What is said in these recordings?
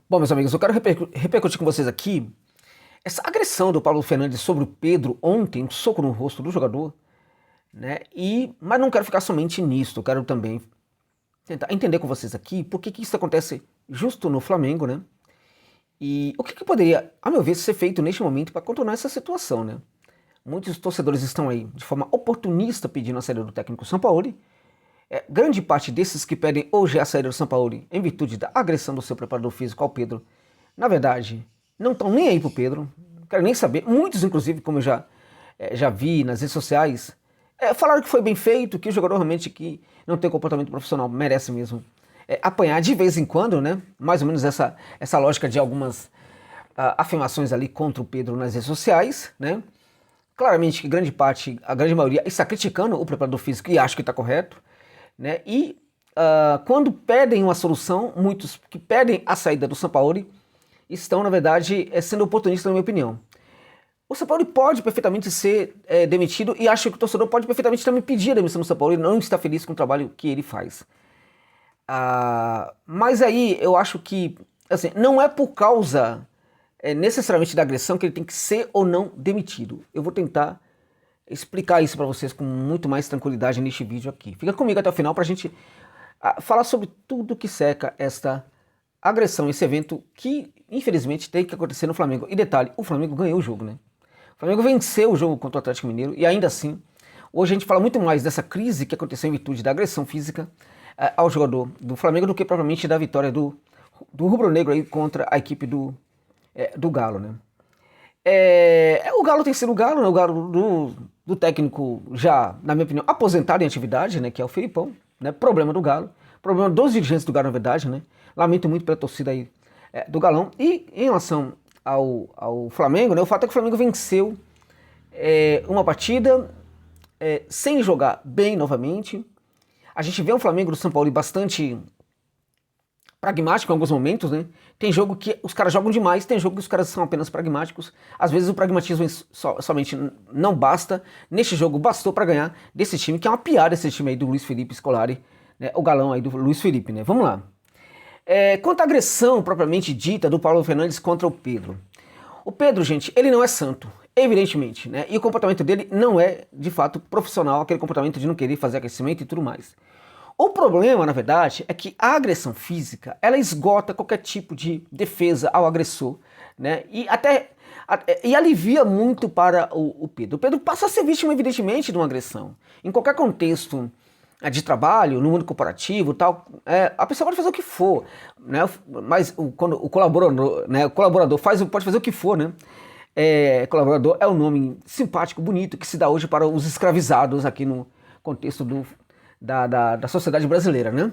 Bom, meus amigos, eu quero repercutir com vocês aqui essa agressão do Paulo Fernandes sobre o Pedro ontem, um soco no rosto do jogador, né? Mas não quero ficar somente nisso, eu quero também tentar entender com vocês aqui por que isso acontece justo no Flamengo, né? E o que poderia, a meu ver, ser feito neste momento para contornar essa situação, né? Muitos torcedores estão aí de forma oportunista pedindo a saída do técnico Sampaoli. Grande parte desses que pedem hoje a saída do Sampaoli em virtude da agressão do seu preparador físico ao Pedro, na verdade, não estão nem aí pro Pedro, não quero nem saber. Muitos, inclusive, como eu já vi nas redes sociais, falaram que foi bem feito, que o jogador realmente que não tem comportamento profissional merece mesmo apanhar de vez em quando, né? Mais ou menos essa lógica de algumas afirmações ali contra o Pedro nas redes sociais, né? Claramente que a grande maioria está criticando o preparador físico e acho que está correto, né? Quando pedem uma solução, muitos que pedem a saída do Sampaoli estão, na verdade, sendo oportunistas, na minha opinião. O Sampaoli pode perfeitamente ser demitido e acho que o torcedor pode perfeitamente também pedir a demissão do Sampaoli e não estar feliz com o trabalho que ele faz. Mas aí eu acho que assim, não é por causa necessariamente da agressão que ele tem que ser ou não demitido. Eu vou tentar explicar isso para vocês com muito mais tranquilidade neste vídeo aqui. Fica comigo até o final para a gente falar sobre tudo que cerca esta agressão, esse evento que infelizmente tem que acontecer no Flamengo. E detalhe, o Flamengo ganhou o jogo, né? O Flamengo venceu o jogo contra o Atlético Mineiro e ainda assim, hoje a gente fala muito mais dessa crise que aconteceu em virtude da agressão física ao jogador do Flamengo do que propriamente da vitória do rubro-negro aí contra a equipe do Galo, né? O Galo tem sido o Galo, né? O Galo do técnico já, na minha opinião, aposentado em atividade, né? Que é o Felipão, né? Problema do Galo, problema dos dirigentes do Galo, na verdade, né? Lamento muito pela torcida aí do Galão. E em relação ao Flamengo, né? O fato é que o Flamengo venceu uma partida sem jogar bem novamente. A gente vê um Flamengo do São Paulo bastante pragmático em alguns momentos, né? Tem jogo que os caras jogam demais, tem jogo que os caras são apenas pragmáticos. Às vezes o pragmatismo somente não basta. Neste jogo bastou para ganhar desse time, que é uma piada esse time aí do Luiz Felipe Scolari, né? O galão aí do Luiz Felipe, né? Vamos lá. Quanto à agressão propriamente dita do Paulo Fernandes contra o Pedro. O Pedro, gente, ele não é santo, evidentemente, né? E o comportamento dele não é, de fato, profissional, aquele comportamento de não querer fazer aquecimento e tudo mais. O problema, na verdade, é que a agressão física, ela esgota qualquer tipo de defesa ao agressor, né? E alivia muito para o Pedro. O Pedro passa a ser vítima, evidentemente, de uma agressão. Em qualquer contexto de trabalho, no mundo corporativo e tal, a pessoa pode fazer o que for, né? Mas quando o colaborador, né, pode fazer o que for, né? Colaborador é um nome simpático, bonito, que se dá hoje para os escravizados aqui no contexto da sociedade brasileira, né?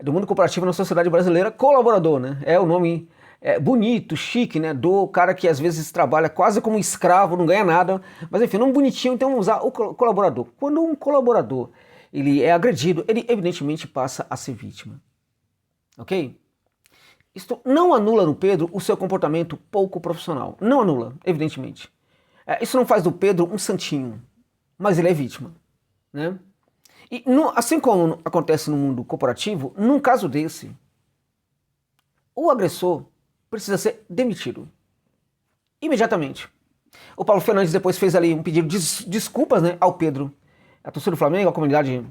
Do mundo corporativo na sociedade brasileira, colaborador, né? É o nome bonito, chique, né? Do cara que às vezes trabalha quase como escravo, não ganha nada, mas enfim, não bonitinho, então vamos usar o colaborador. Quando um colaborador ele é agredido, ele evidentemente passa a ser vítima, ok? Isto não anula no Pedro o seu comportamento pouco profissional, não anula, evidentemente. Isso não faz do Pedro um santinho, mas ele é vítima, né? E assim como acontece no mundo corporativo, num caso desse, o agressor precisa ser demitido imediatamente. O Paulo Fernandes depois fez ali um pedido de desculpas, né, ao Pedro, a torcida do Flamengo, a comunidade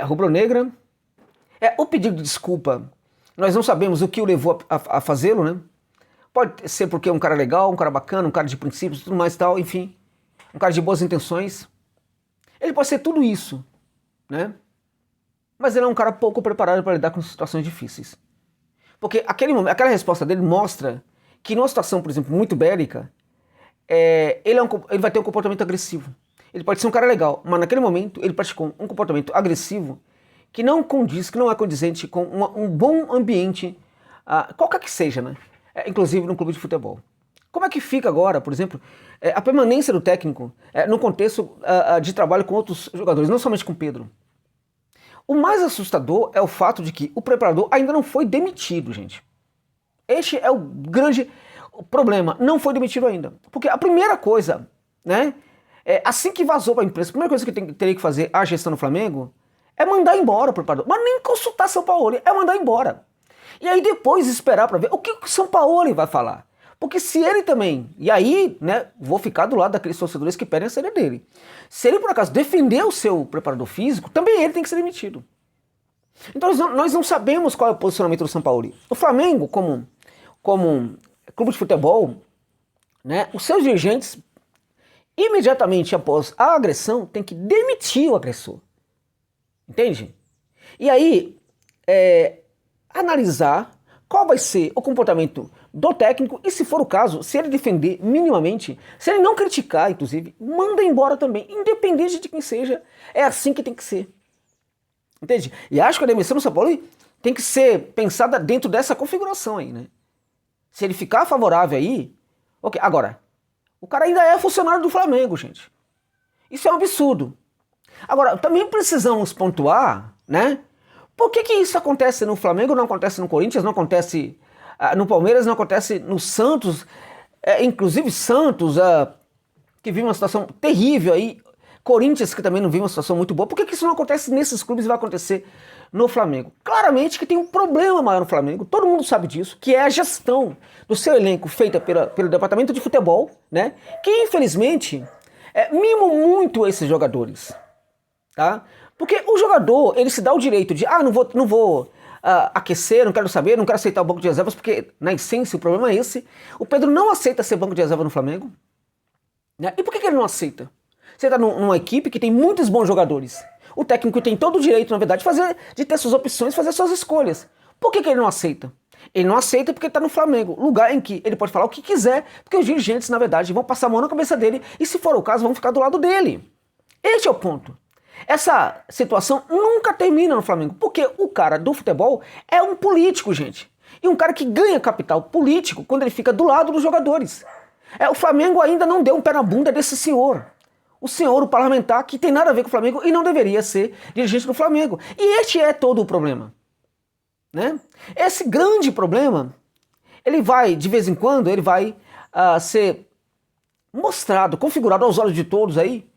rubro-negra. O pedido de desculpa, nós não sabemos o que o levou a fazê-lo, né? Pode ser porque é um cara legal, um cara bacana, um cara de princípios, tudo mais e tal, enfim, um cara de boas intenções. Ele pode ser tudo isso, né? Mas ele é um cara pouco preparado para lidar com situações difíceis. Porque aquela resposta dele mostra que numa situação, por exemplo, muito bélica, ele vai ter um comportamento agressivo. Ele pode ser um cara legal, mas naquele momento ele praticou um comportamento agressivo que não condiz, que não é condizente com um bom ambiente, qualquer que seja, né? Inclusive no clube de futebol. Como é que fica agora, por exemplo, a permanência do técnico no contexto de trabalho com outros jogadores, não somente com Pedro? O mais assustador é o fato de que o preparador ainda não foi demitido, gente. Este é o grande problema, não foi demitido ainda. Porque a primeira coisa, né, assim que vazou para a imprensa, a primeira coisa que teria que fazer a gestão do Flamengo é mandar embora o preparador. Mas nem consultar São Paulo, é mandar embora. E aí depois esperar para ver o que o São Paulo vai falar. Porque se ele também, e aí, né, vou ficar do lado daqueles torcedores que pedem a saída dele. Se ele, por acaso, defender o seu preparador físico, também ele tem que ser demitido. Então nós não sabemos qual é o posicionamento do São Paulo. O Flamengo, como clube de futebol, né, os seus dirigentes, imediatamente após a agressão, tem que demitir o agressor. Entende? E aí, analisar qual vai ser o comportamento do técnico e, se for o caso, se ele defender minimamente, se ele não criticar, inclusive, manda embora também, independente de quem seja, é assim que tem que ser. Entende? E acho que a demissão do São Paulo tem que ser pensada dentro dessa configuração aí, né? Se ele ficar favorável aí, ok. Agora, o cara ainda é funcionário do Flamengo, gente. Isso é um absurdo. Agora, também precisamos pontuar, né? Por que isso acontece no Flamengo, não acontece no Corinthians, não acontece no Palmeiras, não acontece no Santos, inclusive Santos, que vive uma situação terrível aí, Corinthians, que também não vive uma situação muito boa. Por que isso não acontece nesses clubes e vai acontecer no Flamengo? Claramente que tem um problema maior no Flamengo, todo mundo sabe disso, que é a gestão do seu elenco feita pelo departamento de futebol, né? Que infelizmente mima muito esses jogadores, tá? Porque o jogador, ele se dá o direito de, não vou aquecer, não quero saber, não quero aceitar o banco de reservas, porque na essência o problema é esse. O Pedro não aceita ser banco de reserva no Flamengo, né? E por que ele não aceita? Você está numa equipe que tem muitos bons jogadores. O técnico tem todo o direito, na verdade, de ter suas opções, fazer suas escolhas. Por que ele não aceita? Ele não aceita porque ele está no Flamengo, lugar em que ele pode falar o que quiser, porque os dirigentes, na verdade, vão passar a mão na cabeça dele e, se for o caso, vão ficar do lado dele. Este é o ponto. Essa situação nunca termina no Flamengo, porque o cara do futebol é um político, gente. E um cara que ganha capital político quando ele fica do lado dos jogadores. O Flamengo ainda não deu um pé na bunda desse senhor. O senhor, o parlamentar, que tem nada a ver com o Flamengo e não deveria ser dirigente do Flamengo. E este é todo o problema, né? Esse grande problema, ele vai, de vez em quando, ele vai ser mostrado, configurado aos olhos de todos aí,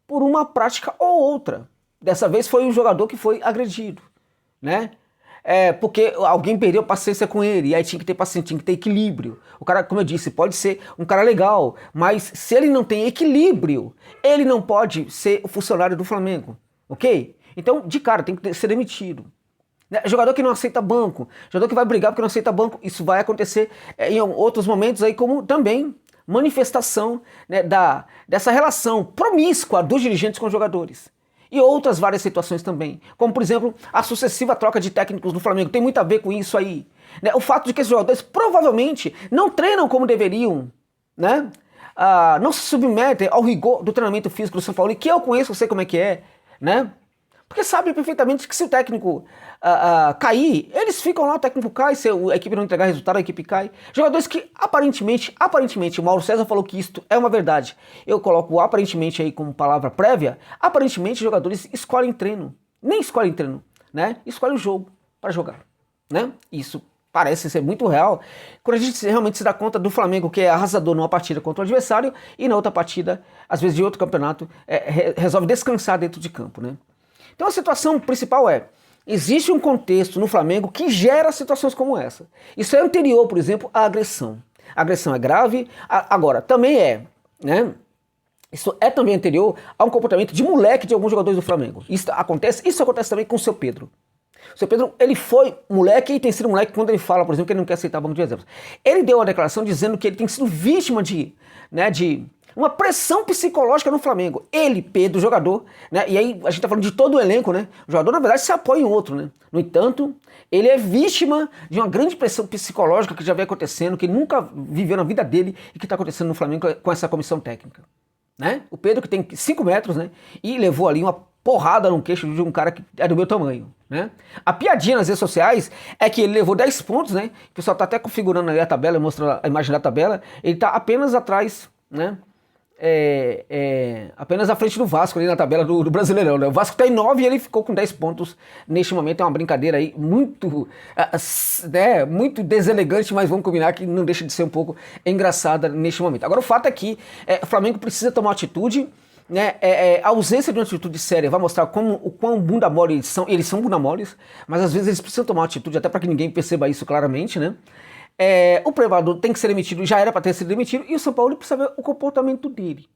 por uma prática ou outra. Dessa vez foi um jogador que foi agredido, né? Porque alguém perdeu paciência com ele, e aí tinha que ter paciência, tinha que ter equilíbrio. O cara, como eu disse, pode ser um cara legal, mas se ele não tem equilíbrio, ele não pode ser o funcionário do Flamengo, ok? Então, de cara, tem que ser demitido. Jogador que não aceita banco, jogador que vai brigar porque não aceita banco, isso vai acontecer em outros momentos aí, como também manifestação, né, dessa relação promíscua dos dirigentes com os jogadores. E outras várias situações também, como por exemplo a sucessiva troca de técnicos no Flamengo, tem muito a ver com isso aí, né? O fato de que esses jogadores provavelmente não treinam como deveriam, né? Não se submetem ao rigor do treinamento físico do São Paulo, que eu conheço, eu sei como é que é, né? Porque sabe perfeitamente que se o técnico cair, eles ficam lá, o técnico cai, se a equipe não entregar resultado, a equipe cai. Jogadores que aparentemente, o Mauro César falou que isto é uma verdade. Eu coloco aparentemente aí como palavra prévia, aparentemente jogadores escolhem treino. Nem escolhem treino, né? Escolhem o jogo para jogar, né? Isso parece ser muito real quando a gente realmente se dá conta do Flamengo, que é arrasador numa partida contra o adversário e na outra partida, às vezes de outro campeonato, resolve descansar dentro de campo, né? Então a situação principal existe um contexto no Flamengo que gera situações como essa. Isso é anterior, por exemplo, à agressão. A agressão é grave, agora também né? Isso é também anterior a um comportamento de moleque de alguns jogadores do Flamengo. Isso acontece também com o seu Pedro. O seu Pedro, ele foi moleque e tem sido moleque quando ele fala, por exemplo, que ele não quer aceitar banco de reservas. Ele deu uma declaração dizendo que ele tem sido vítima de uma pressão psicológica no Flamengo. Ele, Pedro, jogador, né? E aí a gente tá falando de todo o elenco, né? O jogador, na verdade, se apoia em outro, né? No entanto, ele é vítima de uma grande pressão psicológica que já vem acontecendo, que ele nunca viveu na vida dele e que tá acontecendo no Flamengo com essa comissão técnica, né? O Pedro, que tem 5 metros, né? E levou ali uma porrada no queixo de um cara que é do meu tamanho, né? A piadinha nas redes sociais é que ele levou 10 pontos, né? O pessoal tá até configurando ali a tabela, mostra a imagem da tabela. Ele tá apenas atrás, né? Apenas à frente do Vasco ali na tabela do Brasileirão, né? O Vasco tá em 9 e ele ficou com 10 pontos neste momento. É uma brincadeira aí muito, muito deselegante, mas vamos combinar que não deixa de ser um pouco engraçada neste momento. Agora o fato é que o Flamengo precisa tomar atitude né, a ausência de uma atitude séria vai mostrar como, o quão bunda mole eles são bunda moles, mas às vezes eles precisam tomar uma atitude até para que ninguém perceba isso claramente, né? O preparador tem que ser demitido, já era para ter sido demitido, e o São Paulo precisa ver o comportamento dele.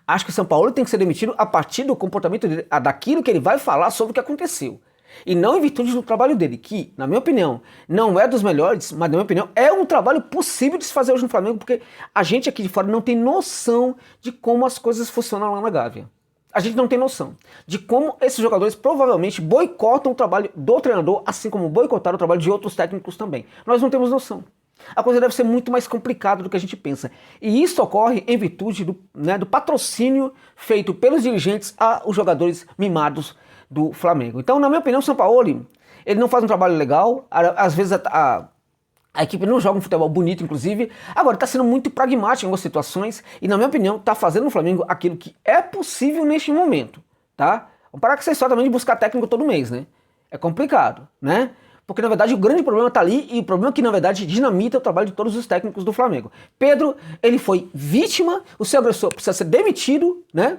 Acho que o São Paulo tem que ser demitido a partir do comportamento dele, daquilo que ele vai falar sobre o que aconteceu. E não em virtude do trabalho dele, que, na minha opinião, não é dos melhores, mas na minha opinião é um trabalho possível de se fazer hoje no Flamengo, porque a gente aqui de fora não tem noção de como as coisas funcionam lá na Gávea. A gente não tem noção de como esses jogadores provavelmente boicotam o trabalho do treinador, assim como boicotaram o trabalho de outros técnicos também. Nós não temos noção. A coisa deve ser muito mais complicada do que a gente pensa. E isso ocorre em virtude do patrocínio feito pelos dirigentes aos jogadores mimados do Flamengo. Então, na minha opinião, o Sampaoli, ele não faz um trabalho legal, às vezes a equipe não joga um futebol bonito, inclusive. Agora, está sendo muito pragmático em algumas situações e, na minha opinião, está fazendo no Flamengo aquilo que é possível neste momento, tá? Vamos parar com essa história também de buscar técnico todo mês, né? É complicado, né? Porque, na verdade, o grande problema está ali e o problema é que, na verdade, dinamita o trabalho de todos os técnicos do Flamengo. Pedro, ele foi vítima, o seu agressor precisa ser demitido, né?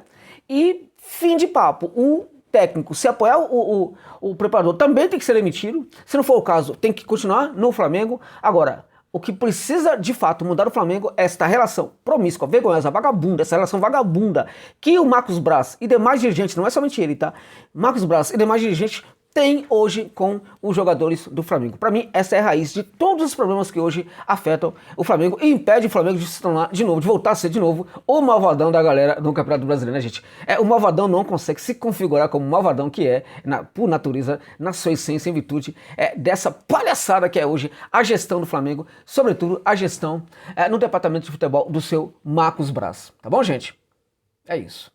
E fim de papo. O técnico, se apoiar o preparador, também tem que ser demitido. Se não for o caso, tem que continuar no Flamengo. Agora, o que precisa de fato mudar o Flamengo é esta relação promíscua, vergonhosa, vagabunda, essa relação vagabunda que o Marcos Braz e demais dirigentes, não é somente ele, tá? Marcos Braz e demais dirigentes tem hoje com os jogadores do Flamengo. Para mim, essa é a raiz de todos os problemas que hoje afetam o Flamengo e impede o Flamengo de se tornar de novo, de voltar a ser de novo o malvadão da galera no Campeonato Brasileiro, né, gente? O malvadão não consegue se configurar como o malvadão que é, por natureza, na sua essência, em virtude dessa palhaçada que é hoje a gestão do Flamengo, sobretudo a gestão no departamento de futebol do seu Marcos Braz. Tá bom, gente? É isso.